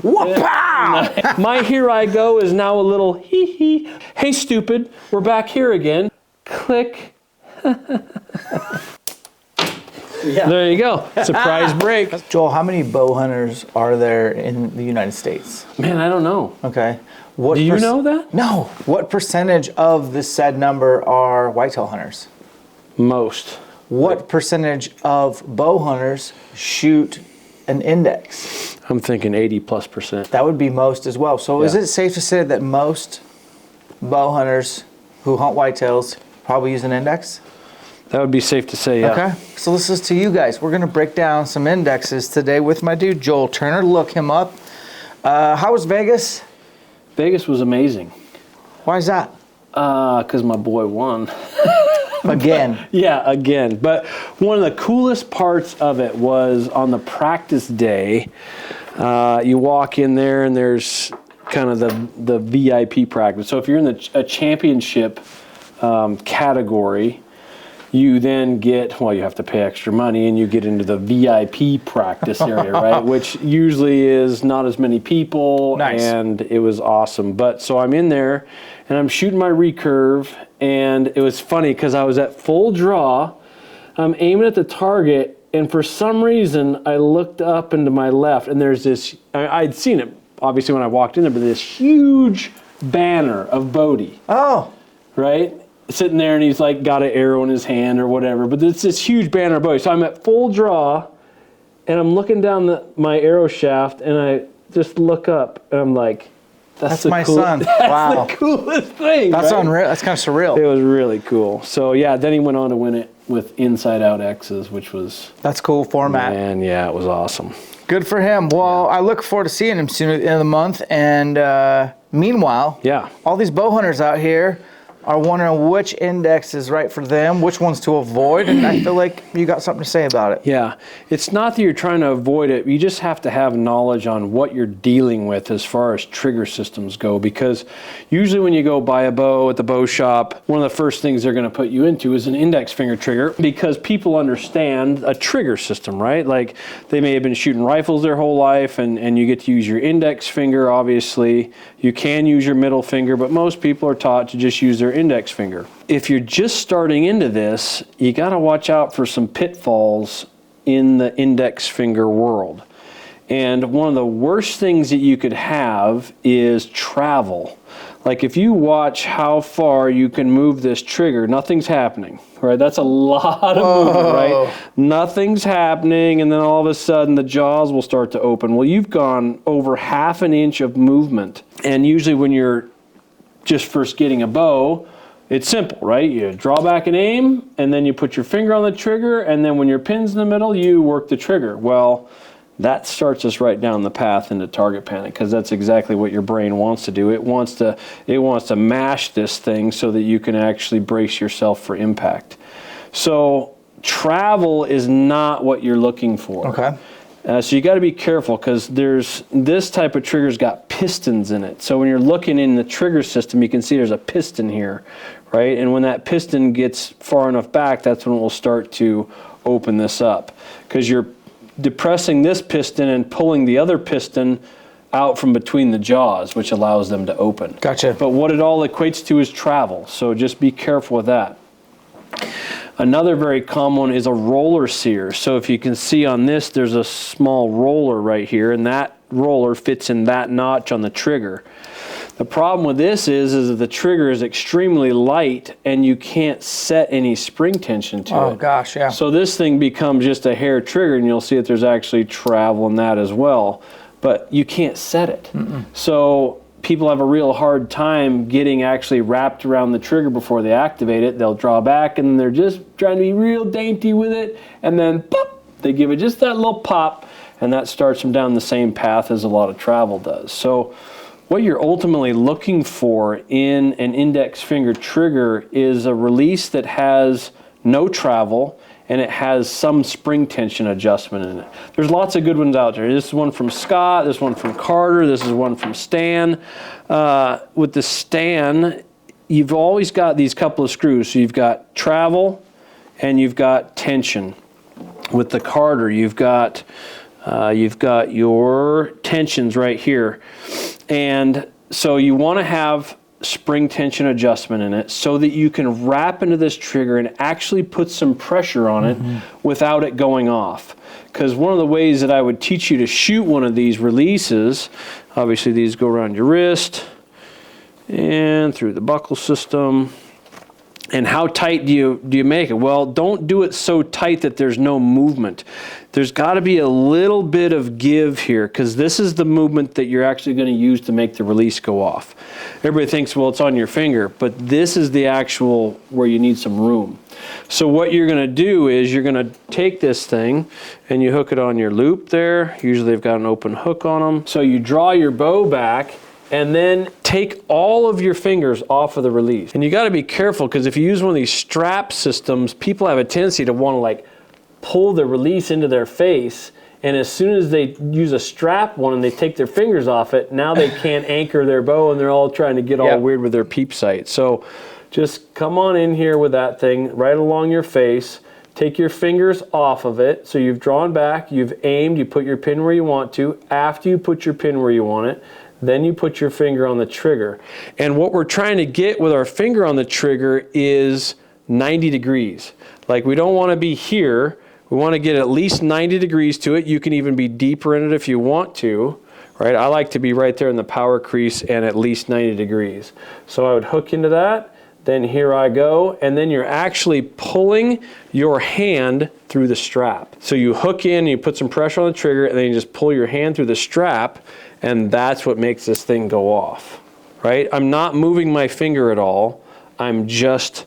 Whoop-pow! My here I go is now a little hee hee. Hey, stupid, we're back here again. Click. There you go. Surprise break. Joel, how many bow hunters are there in the United States? Man, I don't know. Okay. Do you know that? No. What percentage of this said number are whitetail hunters? Most. What percentage of bow hunters shoot an index? I'm thinking 80+%. That would be most as well. So is it safe to say that most bow hunters who hunt whitetails probably use an index? That would be safe to say, yeah. Okay, so this is to you guys. We're gonna break down some indexes today with my dude, Joel Turner. Look him up. How was Vegas? Vegas was amazing. Why is that? Because my boy won. Again. Yeah, again. But one of the coolest parts of it was on the practice day, you walk in there and there's kind of the VIP practice. So if you're in a championship category, you then get, well, you have to pay extra money and you get into the VIP practice area, right? Which usually is not as many people. Nice. And it was awesome. But so I'm in there and I'm shooting my recurve, and it was funny because I was at full draw. I'm aiming at the target, and for some reason I looked up and to my left, and there's this, I'd seen it obviously when I walked in there, but this huge banner of Bodie. Oh. Right? Sitting there, and he's like got an arrow in his hand or whatever, but it's this huge banner of Bodie. So I'm at full draw, and I'm looking down my arrow shaft, and I just look up, and I'm like, that's my son. Wow. The coolest thing. That's right? unreal. That's kind of surreal. It was really cool. So yeah, then he went on to win it with inside out X's, which was, that's cool format. and yeah, it was awesome. Good for him. Well, I look forward to seeing him soon at the end of the month. And meanwhile, all these bow hunters out here are wondering which index is right for them, which ones to avoid, and I feel like you got something to say about it. Yeah, it's not that you're trying to avoid it. You just have to have knowledge on what you're dealing with as far as trigger systems go, because usually when you go buy a bow at the bow shop, one of the first things they're going to put you into is an index finger trigger, because people understand a trigger system, right? Like they may have been shooting rifles their whole life, and you get to use your index finger, obviously. You can use your middle finger, but most people are taught to just use their index finger. If you're just starting into this, you got to watch out for some pitfalls in the index finger world. And one of the worst things that you could have is travel. Like if you watch how far you can move this trigger, nothing's happening, right? That's a lot of movement, right? Nothing's happening, and then all of a sudden the jaws will start to open. Well, you've gone over half an inch of movement. And usually when you're just first getting a bow, it's simple, right? You draw back and aim, and then you put your finger on the trigger, and then when your pin's in the middle, you work the trigger. Well, that starts us right down the path into target panic, because that's exactly what your brain wants to do. It wants to mash this thing so that you can actually brace yourself for impact. So travel is not what you're looking for. Okay. So you got to be careful, because this type of trigger's got pistons in it. So when you're looking in the trigger system, you can see there's a piston here, right? And when that piston gets far enough back, that's when it will start to open this up, because you're depressing this piston and pulling the other piston out from between the jaws, which allows them to open. Gotcha. But what it all equates to is travel, so just be careful with that. Another very common one is a roller sear. So if you can see on this, there's a small roller right here, and that roller fits in that notch on the trigger. The problem with this is that the trigger is extremely light, and you can't set any spring tension to it. Oh gosh, yeah. So this thing becomes just a hair trigger, and you'll see that there's actually travel in that as well, but you can't set it. So people have a real hard time getting actually wrapped around the trigger before they activate it. They'll draw back, and they're just trying to be real dainty with it, and then pop, they give it just that little pop, and that starts them down the same path as a lot of travel does. So what you're ultimately looking for in an index finger trigger is a release that has no travel, and it has some spring tension adjustment in it. There's lots of good ones out there. This is one from Scott, this one from Carter, this is one from Stan. With the Stan, you've always got these couple of screws. So you've got travel and you've got tension. With the Carter, you've got You've got your tensions right here. And so you want to have spring tension adjustment in it so that you can wrap into this trigger and actually put some pressure on it without it going off. Because one of the ways that I would teach you to shoot one of these releases, obviously these go around your wrist and through the buckle system. And how tight do you make it? Well, don't do it so tight that there's no movement. There's got to be a little bit of give here, because this is the movement that you're actually going to use to make the release go off. Everybody thinks, well, it's on your finger, but this is the actual where you need some room. So what you're going to do is you're going to take this thing and you hook it on your loop there. Usually they've got an open hook on them. So you draw your bow back and then take all of your fingers off of the release. And you got to be careful, because if you use one of these strap systems, people have a tendency to want to like pull the release into their face, and as soon as they use a strap one and they take their fingers off it, now they can't anchor their bow and they're all trying to get all weird with their peep sight. So just come on in here with that thing right along your face. Take your fingers off of it. So you've drawn back, you've aimed, you put your pin where you want to. After you put your pin where you want it, then you put your finger on the trigger. And what we're trying to get with our finger on the trigger is 90 degrees. Like, we don't want to be here. We want to get at least 90 degrees to it. You can even be deeper in it if you want to, right? I like to be right there in the power crease and at least 90 degrees. So I would hook into that, then here I go, and then you're actually pulling your hand through the strap. So you hook in, and you put some pressure on the trigger, and then you just pull your hand through the strap, and that's what makes this thing go off, right? I'm not moving my finger at all. I'm just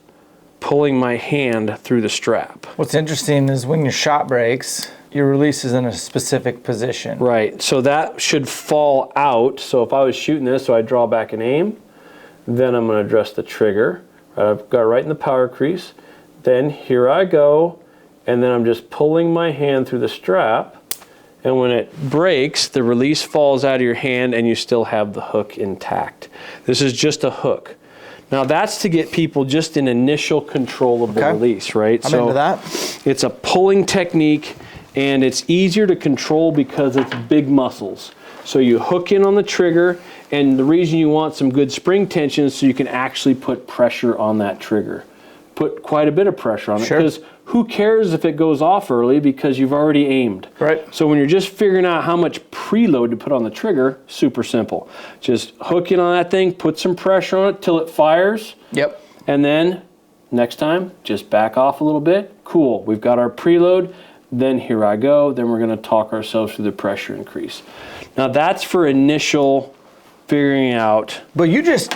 pulling my hand through the strap. What's interesting is when your shot breaks, your release is in a specific position. Right, so that should fall out. So if I was shooting this, so I draw back and aim, then I'm going to address the trigger. I've got it right in the power crease. Then here I go, and then I'm just pulling my hand through the strap. And when it breaks, the release falls out of your hand and you still have the hook intact. This is just a hook. Now that's to get people just an initial control of the release, right? I'm into that. It's a pulling technique, and it's easier to control because it's big muscles. So you hook in on the trigger, and the reason you want some good spring tension is so you can actually put pressure on that trigger. Put quite a bit of pressure on it, because who cares if it goes off early, because you've already aimed. Right. So when you're just figuring out how much preload to put on the trigger, super simple. Just hook in on that thing, put some pressure on it till it fires. Yep. And then next time, just back off a little bit. Cool, we've got our preload. Then here I go. Then we're going to talk ourselves through the pressure increase. Now that's for initial figuring out. But you just...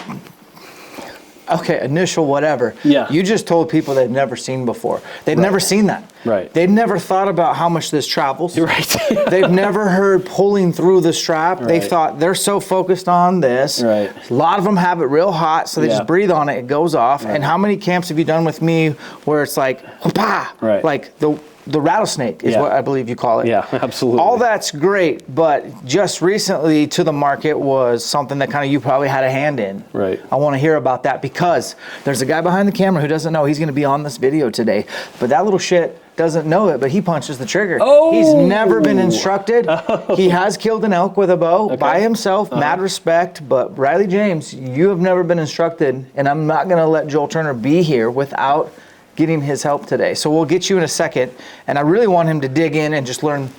Okay, initial whatever. Yeah. You just told people they've never seen before. They've never seen that. Right. They've never thought about how much this travels. Right. They've never heard pulling through the strap. Right. They've thought they're so focused on this. Right. A lot of them have it real hot, so they just breathe on it, it goes off. Right. And how many camps have you done with me where it's like, whoopah, right. like the rattlesnake is what I believe you call it. Yeah, absolutely. All that's great, but just recently to the market was something that kind of you probably had a hand in. Right. I want to hear about that, because there's a guy behind the camera who doesn't know he's going to be on this video today, but that little shit doesn't know it, but he punches the trigger. Oh! He's never been instructed. Oh. He has killed an elk with a bow by himself, mad respect, but Riley James, you have never been instructed, and I'm not going to let Joel Turner be here without getting his help today. So we'll get you in a second, and I really want him to dig in and just learn,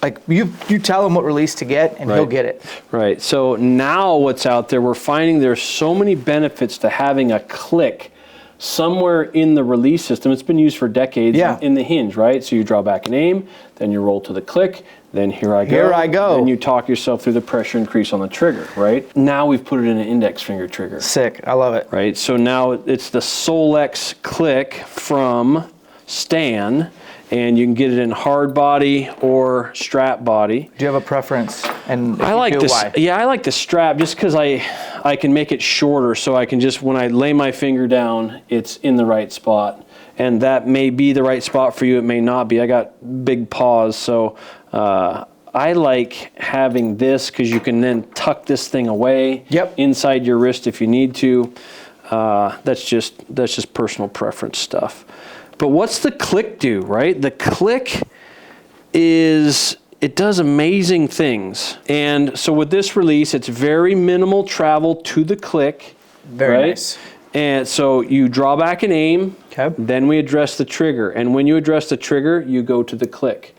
like you tell him what release to get and he'll get it. Right, so now what's out there, we're finding there's so many benefits to having a click somewhere in the release system. It's been used for decades in the hinge, right? So you draw back and aim, then you roll to the click, then here I go. Here I go. Then you talk yourself through the pressure increase on the trigger, right? Now we've put it in an index finger trigger. Sick, I love it. Right, so now it's the Solex click from Stan, and you can get it in hard body or strap body. Do you have a preference? And I like this. Why? Yeah, I like the strap just because I can make it shorter, so I can just, when I lay my finger down, it's in the right spot. And that may be the right spot for you. It may not be. I got big paws, so I like having this because you can then tuck this thing away inside your wrist if you need to. That's just personal preference stuff. But what's the click do, right? The click is it does amazing things. And so with this release, it's very minimal travel to the click. Very nice. And so you draw back and aim, then we address the trigger. And when you address the trigger, you go to the click.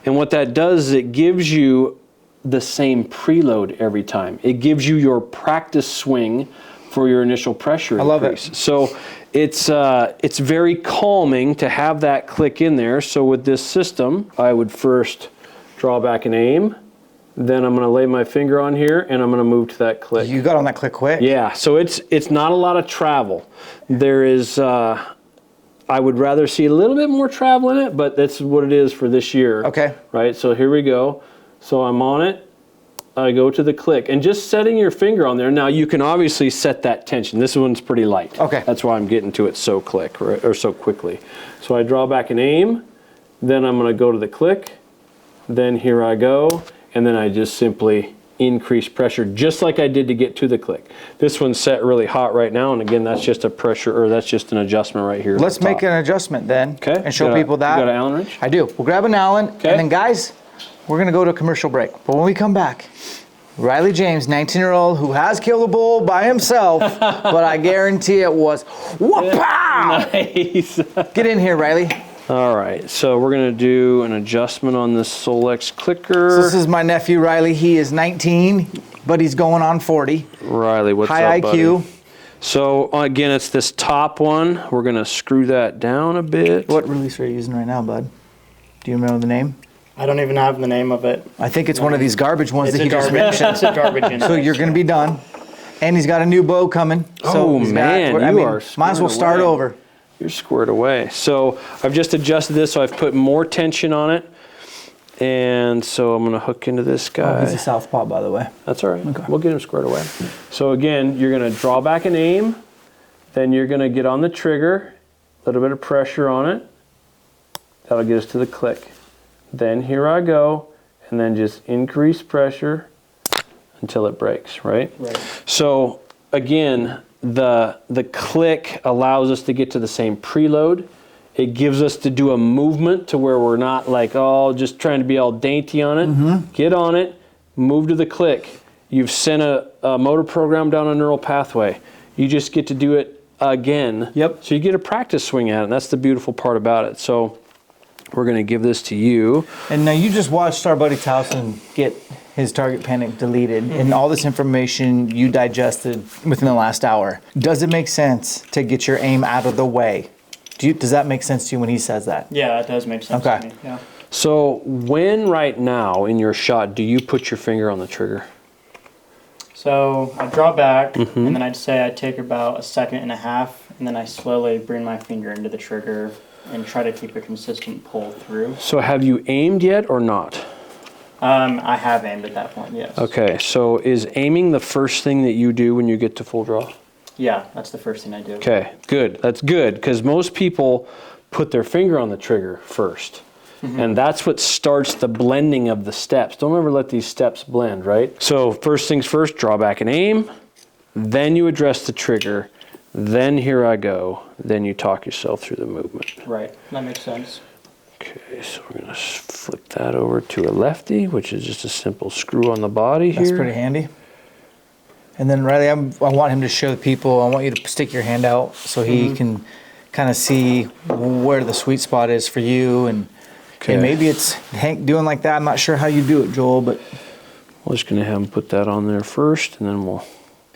And what that does is it gives you the same preload every time. It gives you your practice swing for your initial pressure increase. I love it. So it's very calming to have that click in there. So with this system, I would first draw back and aim. Then I'm going to lay my finger on here and I'm going to move to that click. You got on that click quick. Yeah, so it's not a lot of travel. There is, I would rather see a little bit more travel in it, but that's what it is for this year. Okay. Right, so here we go. So I'm on it. I go to the click. And just setting your finger on there, now you can obviously set that tension. This one's pretty light. Okay. That's why I'm getting to it so so quickly. So I draw back and aim. Then I'm going to go to the click. Then here I go. And then I just simply increase pressure just like I did to get to the click. This one's set really hot right now, and again, that's just a pressure, or that's just an adjustment right here. Let's make an adjustment then, and show people that. You got an Allen wrench? I do. We'll grab an Allen, and then guys, we're gonna go to a commercial break. But when we come back, Riley James, 19-year-old, who has killed a bull by himself, but I guarantee it was whoop-pow! Nice. Get in here, Riley. All right, so we're gonna do an adjustment on this Solex clicker. So this is my nephew, Riley. He is 19, but he's going on 40. Riley, what's High up, IQ. buddy? So again, it's this top one. We're gonna screw that down a bit. What release are you using right now, bud? Do you remember the name? I don't even have the name of it. I think it's one of these garbage ones It's that a he just garbage. mentioned. It's a garbage index. So you're gonna be done. And he's got a new bow coming. So Oh, man, I you mean, are might as well squared start away. over. You're squared away. So I've just adjusted this, so I've put more tension on it. And so I'm gonna hook into this guy. He's a southpaw, by the way. That's all right. Okay. We'll get him squared away. So again, you're gonna draw back and aim. Then you're gonna get on the trigger, a little bit of pressure on it. That'll get us to the click. Then here I go, and then just increase pressure until it breaks, right? Right. So again, the click allows us to get to the same preload. It gives us to do a movement to where we're not like, oh, just trying to be all dainty on it. Get on it, move to the click. You've sent a motor program down a neural pathway. You just get to do it again. Yep. So you get a practice swing at it, and that's the beautiful part about it. So we're gonna give this to you. And now you just watched our buddy Towson get his target panic deleted, and all this information you digested within the last hour. Does it make sense to get your aim out of the way? Does that make sense to you when he says that? Yeah, it does make sense Okay. to me. Yeah. So when right now in your shot do you put your finger on the trigger? So I draw back, and then I'd say I take about a second and a half, and then I slowly bring my finger into the trigger and try to keep a consistent pull through. So have you aimed yet or not? I have aimed at that point, yes. Okay, so is aiming the first thing that you do when you get to full draw? Yeah, that's the first thing I do. Okay, good. That's good, because most people put their finger on the trigger first. And that's what starts the blending of the steps. Don't ever let these steps blend, right? So first things first, draw back and aim. Then you address the trigger. Then here I go. Then you talk yourself through the movement. Right, that makes sense. Okay, so we're gonna flip that over to a lefty, which is just a simple screw on the body here. That's pretty handy. And then Riley, I want him to show the people, I want you to stick your hand out so he can kind of see where the sweet spot is for you. And maybe it's Hank doing like that. I'm not sure how you do it, Joel, but. We're just gonna have him put that on there first, and then we'll.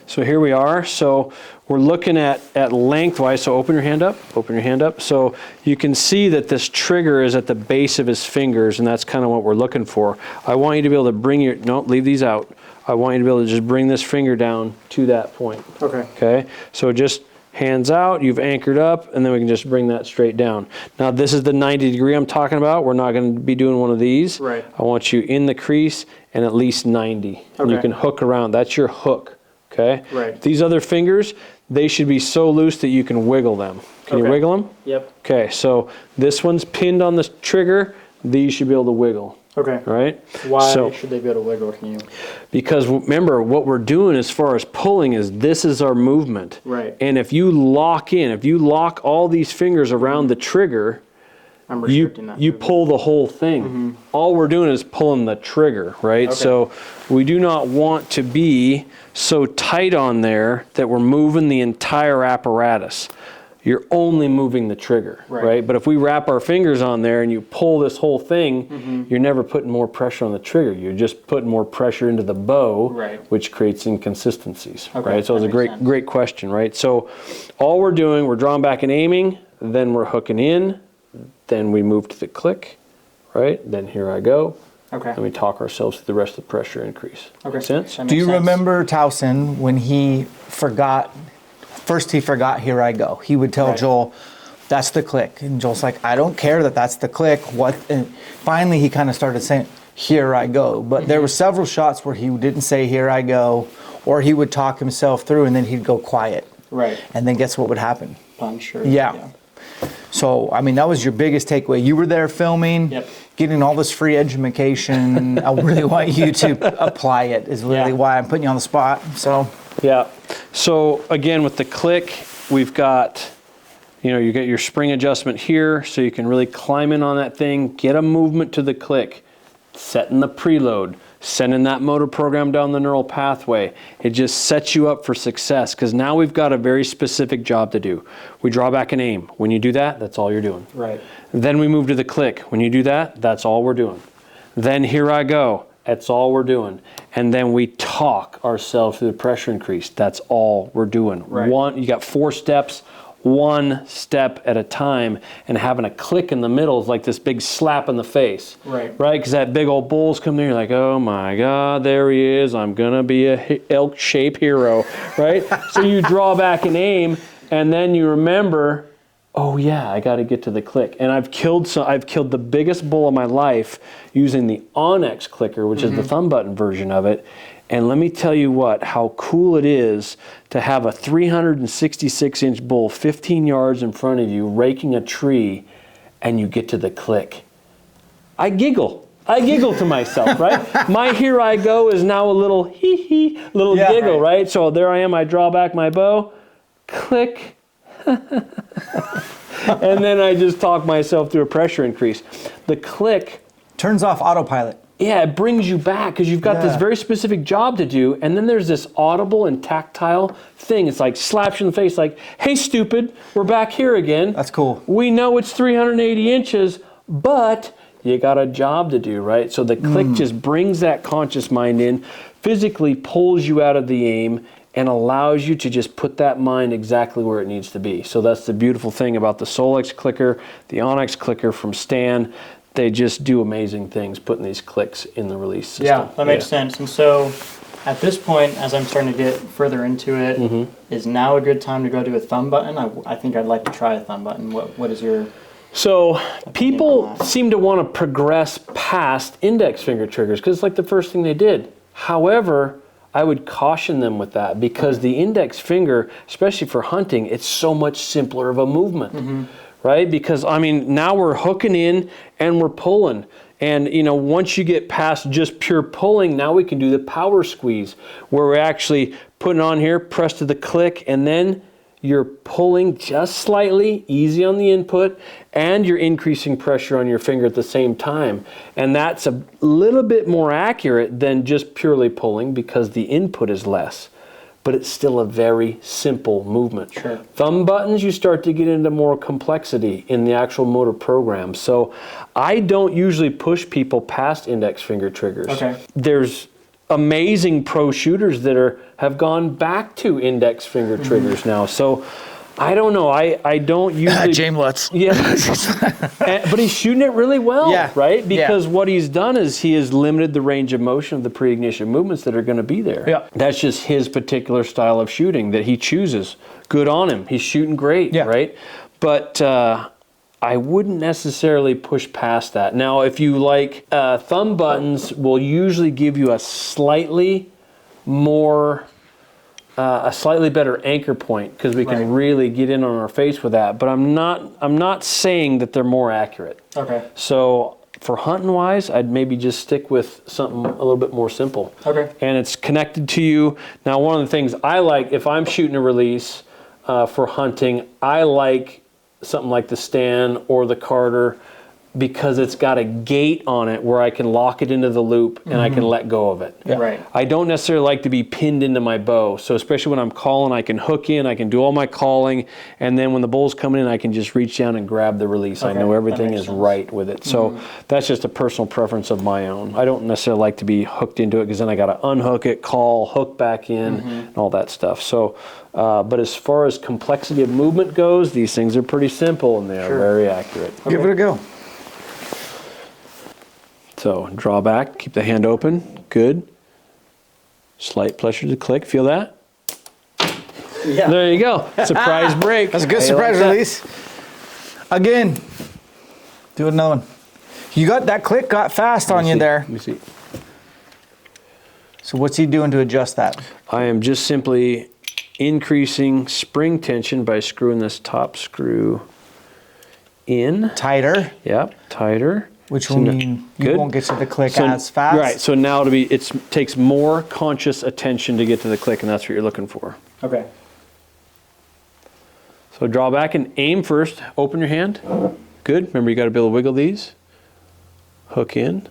So here we are. So we're looking at lengthwise. So open your hand up, open your hand up. So you can see that this trigger is at the base of his fingers, and that's kind of what we're looking for. I want you to be able to bring your, no, leave these out. I want you to be able to just bring this finger down to that point. Okay. Okay, so just hands out, you've anchored up, and then we can just bring that straight down. Now this is the 90 degree I'm talking about. We're not gonna be doing one of these. Right. I want you in the crease and at least 90. And you Okay. can hook around, that's your hook, okay? Right. These other fingers, they should be so loose that you can wiggle them. Can you Okay. wiggle them? Yep. Okay, so this one's pinned on the trigger, these should be able to wiggle. Okay. All right? Why So- should they be able to wiggle? Can you? Because remember, what we're doing as far as pulling is this is our movement. Right. And if you lock in, if you lock all these fingers around the trigger, I'm restricting that. You pull the whole thing. All we're doing is pulling the trigger, right? Okay. So we do not want to be so tight on there that we're moving the entire apparatus. You're only moving the trigger, right? But if we wrap our fingers on there and you pull this whole thing, you're never putting more pressure on the trigger. You're just putting more pressure into the bow, which creates inconsistencies, right? So it's a great question, right? So all we're doing, we're drawing back and aiming, then we're hooking in, then we move to the click, right? Then here I go. Okay. And we talk ourselves through the rest of the pressure increase. Okay. Make sense? Do you remember Towson when he forgot? First, he forgot "Here I Go." He would tell Joel, "That's the click," and Joel's like, "I don't care that that's the click." What? And finally, he kind of started saying, "Here I go." But there were several shots where he didn't say "Here I go," or he would talk himself through, and then he'd go quiet. Right. And then guess what would happen? Punch or Yeah. So, I mean, that was your biggest takeaway. You were there filming, getting all this free education. I really want you to apply it, is really why I'm putting you on the spot. So, yeah. So again, with the click, we've got, you get your spring adjustment here, so you can really climb in on that thing, get a movement to the click, setting the preload, sending that motor program down the neural pathway. It just sets you up for success, because now we've got a very specific job to do. We draw back and aim. When you do that, that's all you're doing. Right. Then we move to the click. When you do that, that's all we're doing. Then here I go. That's all we're doing. And then we talk ourselves through the pressure increase. That's all we're doing. Right. You got 4 steps, 1 step at a time, and having a click in the middle is like this big slap in the face. Right. Right? Because that big old bull's coming there, you're like, oh my God, there he is. I'm going to be a ElkShape hero. Right? So you draw back and aim, and then you remember, oh yeah, I got to get to the click. And I've killed the biggest bull of my life using the Onyx clicker, which is the thumb button version of it. And let me tell you how cool it is to have a 366-inch bull 15 yards in front of you raking a tree, and you get to the click. I giggle to myself, right? My "Here I Go" is now a little giggle, right? So there I am, I draw back my bow, click, and then I just talk myself through a pressure increase. The click turns off autopilot. Yeah, it brings you back, because you've got this very specific job to do, and then there's this audible and tactile thing. It's like slaps you in the face, like, hey, stupid, we're back here again. That's cool. We know it's 380 inches, but you got a job to do, right? So the click just brings that conscious mind in, physically pulls you out of the aim, and allows you to just put that mind exactly where it needs to be. So that's the beautiful thing about the Solex clicker, the Onyx clicker from Stan. They just do amazing things putting these clicks in the release system. Yeah, that makes sense. And so at this point, as I'm starting to get further into it, is now a good time to go to a thumb button? I think I'd like to try a thumb button. What is your... So people seem to want to progress past index finger triggers, because it's like the first thing they did. However, I would caution them with that, because the index finger, especially for hunting, it's so much simpler of a movement. Right? Because, I mean, now we're hooking in and we're pulling. And, once you get past just pure pulling, now we can do the power squeeze, where we're actually putting on here, press to the click, and then you're pulling just slightly, easy on the input, and you're increasing pressure on your finger at the same time. And that's a little bit more accurate than just purely pulling, because the input is less. But it's still a very simple movement. Sure. Thumb buttons, you start to get into more complexity in the actual motor program. So I don't usually push people past index finger triggers. Okay. There's amazing pro shooters that have gone back to index finger triggers now. So I don't know. I don't usually... James Lutz. Yeah. But he's shooting it really well, right? Because what he's done is he has limited the range of motion of the pre-ignition movements that are going to be there. Yeah. That's just his particular style of shooting that he chooses. Good on him. He's shooting great, right? But I wouldn't necessarily push past that. Now, if you like, thumb buttons will usually give you a slightly more... a slightly better anchor point, because we can really get in on our face with that. But I'm not saying that they're more accurate. Okay. So for hunting wise, I'd maybe just stick with something a little bit more simple. Okay. And it's connected to you. Now, one of the things I like, if I'm shooting a release for hunting, I like something like the Stan or the Carter, because it's got a gate on it where I can lock it into the loop and I can let go of it. Yeah. Right. I don't necessarily like to be pinned into my bow. So especially when I'm calling, I can hook in, I can do all my calling, and then when the bull's coming in, I can just reach down and grab the release. I know everything is right with it. So that's just a personal preference of my own. I don't necessarily like to be hooked into it because then I got to unhook it, call, hook back in, and all that stuff. So, but as far as complexity of movement goes, these things are pretty simple and they are very accurate. Give it a go. So draw back, keep the hand open, good. Slight pressure to the click, feel that? Yeah. There you go, surprise break. That's a good surprise release. Again, do another one. You got that click got fast on you there. Let me see. So what's he doing to adjust that? I am just simply increasing spring tension by screwing this top screw in. Tighter. Yep, tighter. Which will mean you won't get to the click as fast. Right, so now it takes more conscious attention to get to the click, and that's what you're looking for. Okay. So draw back and aim first. Open your hand. Good. Remember, you got to be able to wiggle these. Hook in.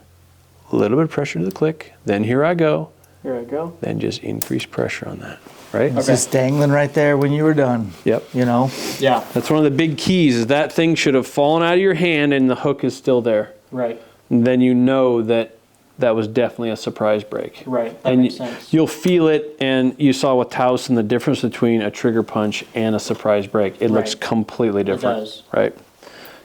A little bit of pressure to the click. Then here I go. Here I go. Then just increase pressure on that. Right? It's just dangling right there when you were done. Yep. You know? Yeah. That's one of the big keys is that thing should have fallen out of your hand and the hook is still there. Right. And then you know that that was definitely a surprise break. Right. That makes sense. You'll feel it, and you saw with Towson the difference between a trigger punch and a surprise break. It looks completely different. It does. Right.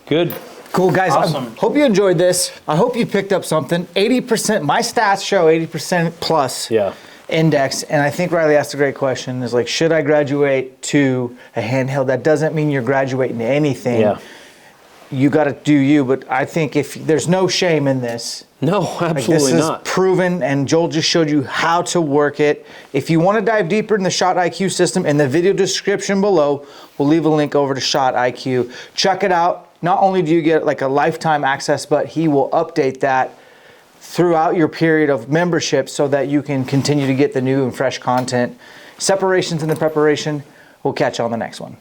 Good. Cool, guys. Awesome. I hope you enjoyed this. I hope you picked up something. 80%, my stats show 80% plus index. And I think Riley asked a great question. Is like, should I graduate to a handheld? That doesn't mean you're graduating to anything. Yeah. You got to do you. But I think if there's no shame in this. No, absolutely this not. Is proven, and Joel just showed you how to work it. If you want to dive deeper in the Shot IQ system, in the video description below, we'll leave a link over to Shot IQ. Check it out. Not only do you get like a lifetime access, but he will update that throughout your period of membership so that you can continue to get the new and fresh content. Separations in the preparation. We'll catch you on the next one.